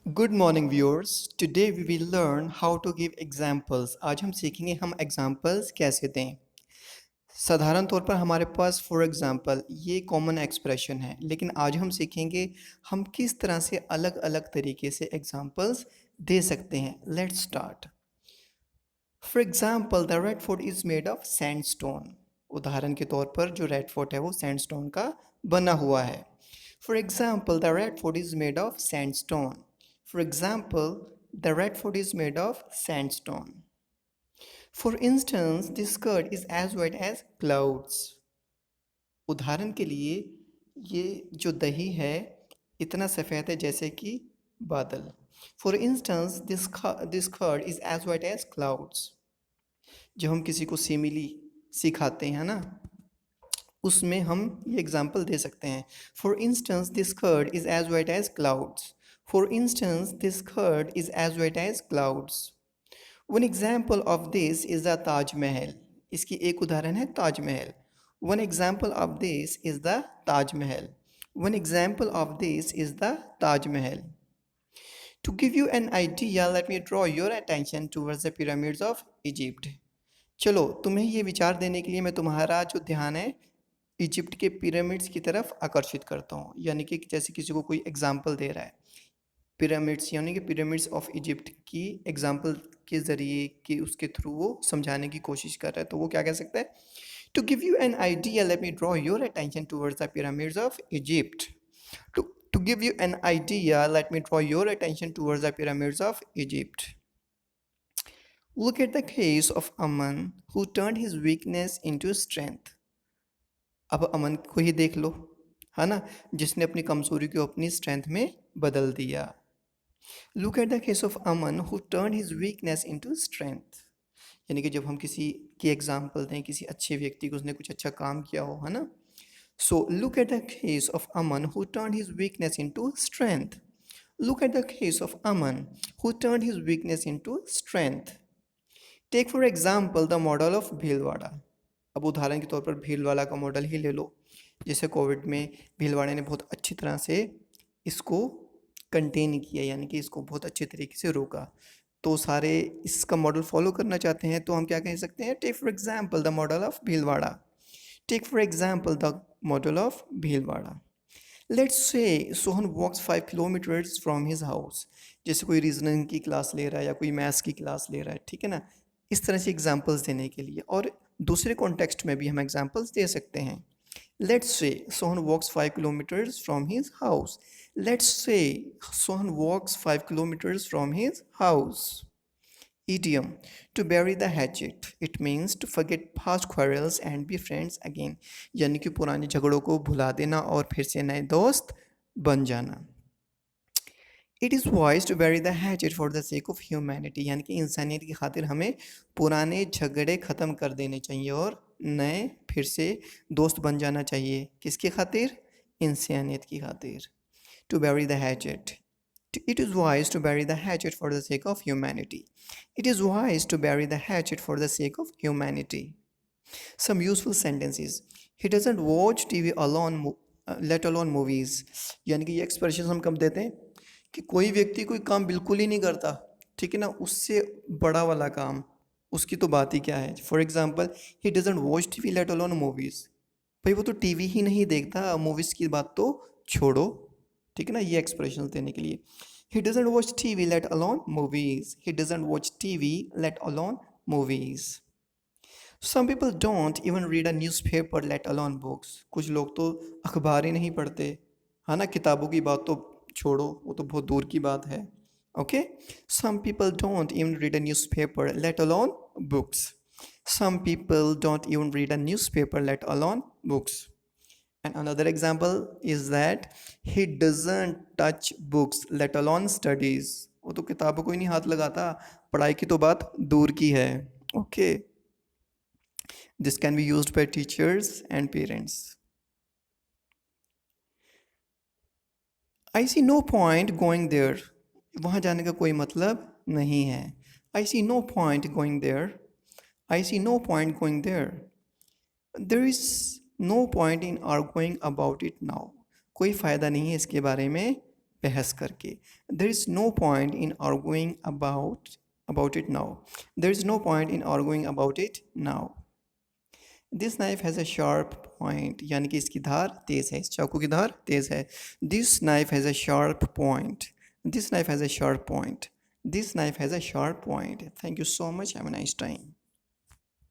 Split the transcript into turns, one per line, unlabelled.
Good morning viewers. Today we will learn how to give examples. आज हम सीखेंगे हम examples कैसे दें। साधारण तौर पर हमारे पास फॉर एग्जांपल ये कॉमन एक्सप्रेशन है, लेकिन आज हम सीखेंगे हम किस तरह से अलग अलग तरीके से एग्जांपल्स दे सकते हैं। Let's start. For example the red fort is made of sandstone. उदाहरण के तौर पर जो रेड फोर्ट है वो सैंडस्टोन का बना हुआ है। For example the red fort is made of sandstone. For example, the red fort is made of sandstone. For instance, this skirt is as white as clouds. उदाहरण के लिए ये जो दही है इतना सफ़ेद है जैसे कि बादल। For instance, this skirt is as white as clouds. जब हम किसी को सिमिली सिखाते हैं ना, उसमें हम ये एग्जाम्पल दे सकते हैं। For instance this curd is as white as clouds. For instance this curd is as white as clouds. One example of this is the Taj Mahal. इसकी एक उदाहरण है Taj Mahal. One example of this is the Taj Mahal. One example of this is the Taj Mahal. To give you an idea, let me draw your attention towards the pyramids of Egypt. चलो तुम्हें ये विचार देने के लिए मैं तुम्हारा जो ध्यान है इजिप्ट के पिरामिड्स की तरफ आकर्षित करता हूँ। यानी कि जैसे किसी को कोई एग्जाम्पल दे रहा है पिरामिड्स, यानी कि पिरामिड्स ऑफ इजिप्ट की एग्जाम्पल के ज़रिए कि उसके थ्रू वो समझाने की कोशिश कर रहा है, तो वो क्या कह सकता है? To give you an idea let me draw your attention towards the pyramids of Egypt. To give you an idea, let me draw your attention towards the pyramids of Egypt. Look at the case of Aman, who turned his weakness into strength. अब अमन को ही देख लो, है ना, जिसने अपनी कमज़ोरी को अपनी स्ट्रेंथ में बदल दिया। Look at the case of Aman who turn his weakness into strength. यानी कि जब हम किसी की एग्जांपल दें, किसी अच्छे व्यक्ति को, उसने कुछ अच्छा काम किया हो, है ना। So look at the case of Aman who turn his weakness into strength. Look at the case of Aman who turn his weakness into strength. Take for example the model of Bhilwara. अब उदाहरण के तौर पर भीलवाड़ा का मॉडल ही ले लो। जैसे कोविड में भीलवाड़ा ने बहुत अच्छी तरह से इसको कंटेन किया, यानी कि इसको बहुत अच्छे तरीके से रोका। तो सारे इसका मॉडल फॉलो करना चाहते हैं, तो हम क्या कह सकते हैं? Take for example the model of Bhilwara. Take for example the model of Bhilwara. Let's say Sohan walks 5 kilometres from his house. जैसे कोई रीजनिंग की क्लास ले रहा है या कोई मैथ्स की क्लास ले रहा है, ठीक है ना, इस तरह से एग्जाम्पल्स देने के लिए। और दूसरे कॉन्टेक्स्ट में भी हम एग्जाम्पल्स दे सकते हैं। Let's say Sohan walks 5 kilometres from his house. Let's say Sohan walks 5 kilometres from his house. Idiom: to bury the hatchet. It means to forget past quarrels and be friends again. यानी कि पुराने झगड़ों को भुला देना और फिर से नए दोस्त बन जाना। It is wise to bury the hatchet for the sake of humanity. यानी कि इंसानियत की खातिर हमें पुराने झगड़े ख़त्म कर देने चाहिए और नए फिर से दोस्त बन जाना चाहिए। किसकी खातिर? इंसानियत की खातिर। To bury the hatchet. It is wise to bury the hatchet for the sake of humanity. It is wise to bury the hatchet for the sake of humanity. Some useful sentences. He doesn't watch TV alone, let alone movies. यानी कि ये expression हम कब देते हैं कि कोई व्यक्ति कोई काम बिल्कुल ही नहीं करता, ठीक है ना, उससे बड़ा वाला काम, उसकी तो बात ही क्या है। For example, he doesn't watch TV let alone movies. भाई वो तो टीवी ही नहीं देखता, मूवीज़ की बात तो छोड़ो, ठीक है ना। ये एक्सप्रेशन देने के लिए he doesn't watch TV let alone movies. He doesn't watch TV let alone movies. Some people don't even read a newspaper let alone books. कुछ लोग तो अखबार ही नहीं पढ़ते, है ना। किताबों की बात तो छोड़ो, वो तो बहुत दूर की बात है। Okay? Some people don't even read a newspaper let alone books. Some people don't even read a newspaper let alone books. And another example is that he doesn't touch books let alone studies. वो तो किताबों को ही नहीं हाथ लगाता, पढ़ाई की तो बात दूर की है। Okay. This can be used by teachers and parents. I see no point going there. वहाँ जाने का कोई मतलब नहीं है। I see no point going there. I see no point going there. There is no point in arguing about it now. कोई फ़ायदा नहीं है इसके बारे में बहस करके। There is no point in arguing about it now. There is no point in arguing about it now. This knife has a sharp point, यानी कि इसकी धार तेज़ है, इस चाकू की धार तेज़ है। This knife has a sharp point. This knife has a sharp point. This knife has a sharp point. Thank you so much. Have a nice time.